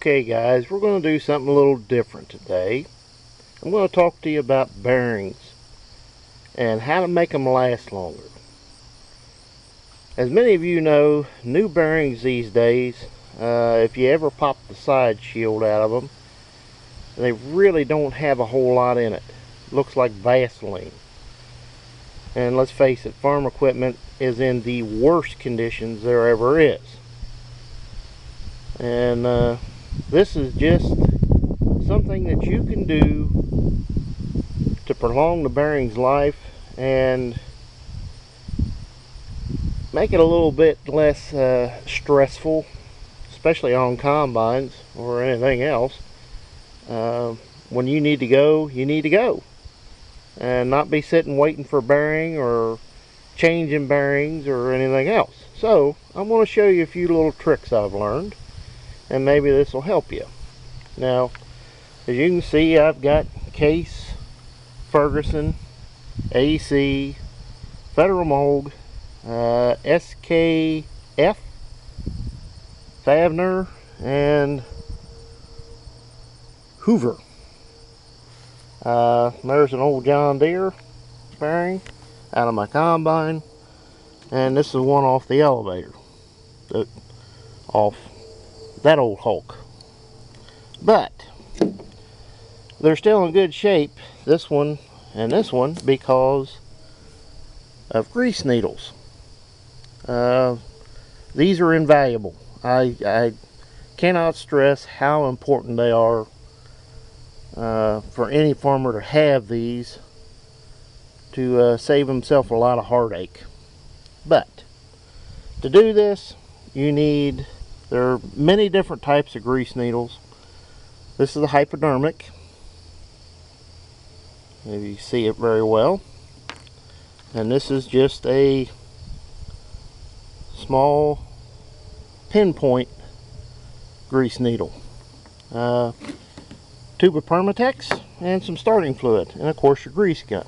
Okay guys, we're going to do something a little different today. I'm going to talk to you about bearings and how to make them last longer. As many of you know, new bearings these days, if you ever pop the side shield out of them, they really don't have a whole lot in it. Looks like Vaseline. And let's face it, farm equipment is in the worst conditions there ever is. And this is just something that you can do to prolong the bearing's life and make it a little bit less stressful, especially on combines or anything else. When you need to go, you need to go, and not be sitting waiting for bearing or changing bearings or anything else. So I'm going to show you a few little tricks I've learned, and maybe this will help you. Now, as you can see, I've got Case, Ferguson, AC, Federal-Mogg, SKF, Favner, and Hoover. There's an old John Deere bearing out of my combine, and this is one off the elevator, off that old Hulk. But they're still in good shape, this one and this one, because of grease needles. These are invaluable. I cannot stress how important they are for any farmer to have these to save himself a lot of heartache. But to do this, there are many different types of grease needles. This is the hypodermic. Maybe you see it very well. And this is just a small pinpoint grease needle. Tube of Permatex and some starting fluid, and of course your grease gun.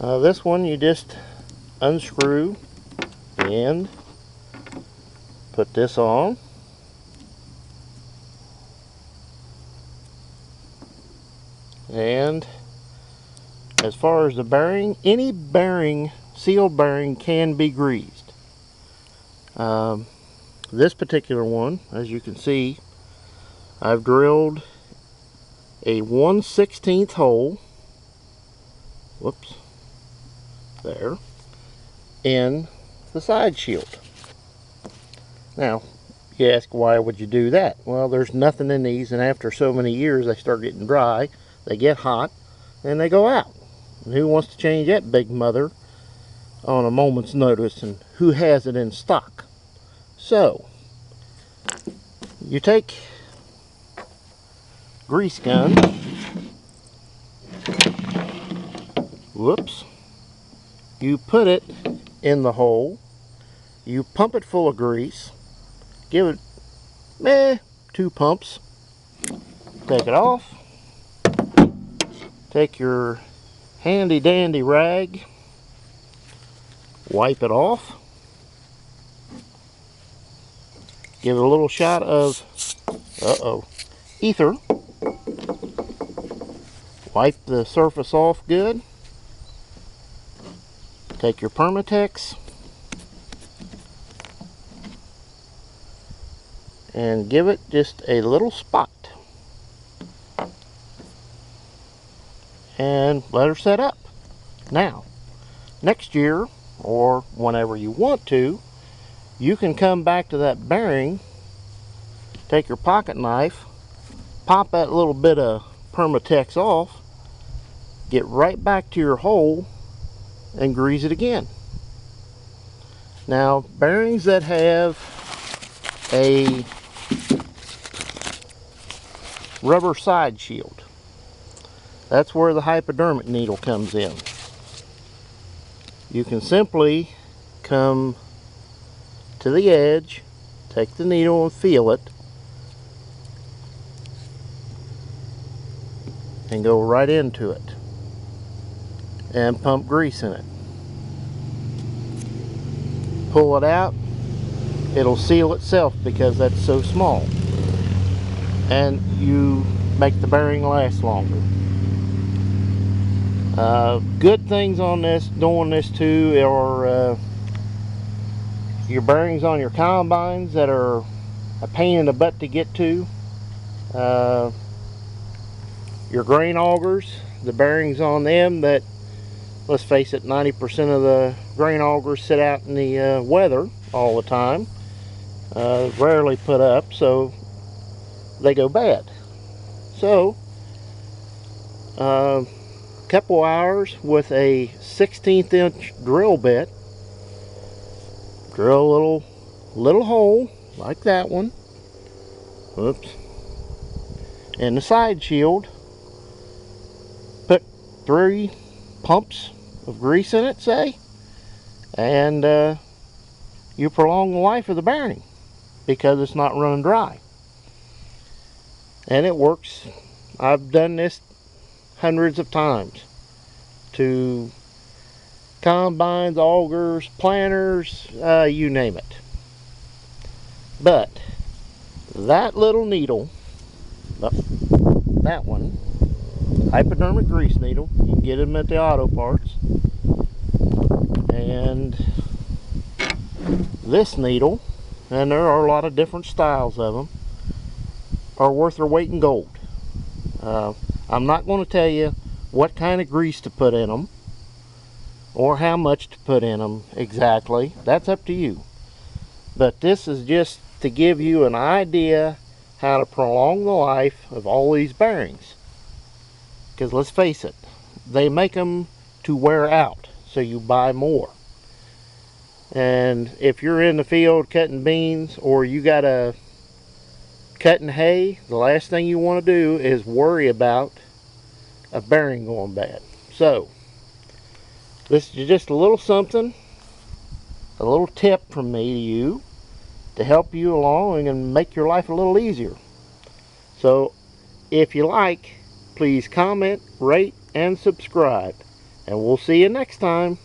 This one you just unscrew the end, put this on, and as far as the bearing, any bearing, sealed bearing, can be greased. This particular one, as you can see, I've drilled a 1/16 hole, whoops, there, in the side shield. Now, you ask, why would you do that? Well, there's nothing in these, and after so many years they start getting dry, they get hot, and they go out. And who wants to change that big mother on a moment's notice, and who has it in stock? So you take grease gun, whoops, you put it in the hole, you pump it full of grease, give it 2 pumps, take it off, take your handy dandy rag, wipe it off, give it a little shot of ether, wipe the surface off good, take your Permatex and give it just a little spot and let her set up. Now, next year, or whenever you want to, you can come back to that bearing, take your pocket knife, pop that little bit of Permatex off, get right back to your hole, and grease it again. Now, bearings that have a rubber side shield, that's where the hypodermic needle comes in. You can simply come to the edge, take the needle and feel it, and go right into it and pump grease in it. Pull it out, it'll seal itself because that's so small. and you make the bearing last longer. Good things on this, doing this too, are your bearings on your combines that are a pain in the butt to get to. Your grain augers, the bearings on them that, let's face it, 90% of the grain augers sit out in the weather all the time. Rarely put up, so they go bad. So, couple hours with a 1/16 inch drill bit, drill a little hole like that one, whoops, in the side shield, put 3 pumps of grease in it, say, and you prolong the life of the bearing because it's not running dry. And it works. I've done this hundreds of times to combines, augers, planters, you name it. But that little needle, that one, hypodermic grease needle, you can get them at the auto parts, and this needle, and there are a lot of different styles of them, are worth their weight in gold. I'm not going to tell you what kind of grease to put in them or how much to put in them exactly. That's up to you. But this is just to give you an idea how to prolong the life of all these bearings. Because let's face it, they make them to wear out, so you buy more. And if you're in the field cutting beans, or you got a cutting hay, the last thing you want to do is worry about a bearing going bad. So this is just a little something, a little tip from me to you to help you along and make your life a little easier. So if you like, please comment, rate, and subscribe, and we'll see you next time.